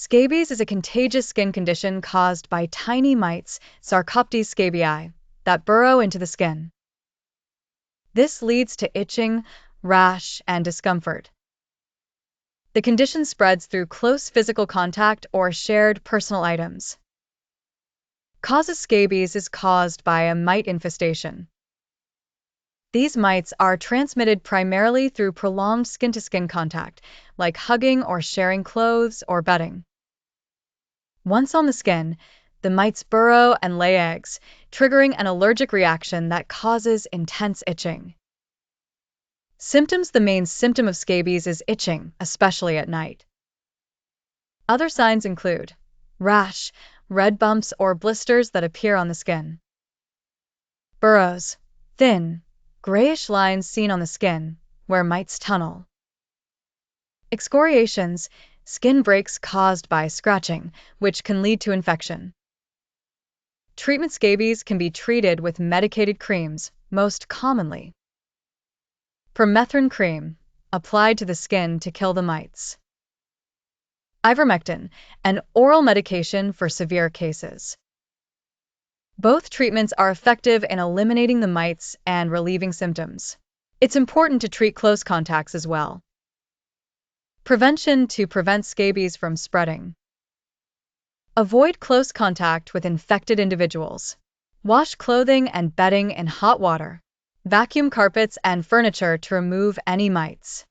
Scabies is a contagious skin condition caused by tiny mites, Sarcoptes scabii, that burrow into the skin. This leads to itching, rash, and discomfort. The condition spreads through close physical contact or shared personal items. Cause of scabies is caused by a mite infestation. These mites are transmitted primarily through prolonged skin-to-skin contact, like hugging or sharing clothes or bedding. Once on the skin, the mites burrow and lay eggs, triggering an allergic reaction that causes intense itching. Symptoms: the main symptom of scabies is itching, especially at night. Other signs include rash, red bumps or blisters that appear on the skin. Burrows, thin, grayish lines seen on the skin, where mites tunnel. Excoriations, skin breaks caused by scratching, which can lead to infection. Treatment: scabies can be treated with medicated creams, most commonly permethrin cream, applied to the skin to kill the mites. Ivermectin, an oral medication for severe cases. Both treatments are effective in eliminating the mites and relieving symptoms. It's important to treat close contacts as well. Prevention: to prevent scabies from spreading. Avoid close contact with infected individuals. Wash clothing and bedding in hot water. Vacuum carpets and furniture to remove any mites.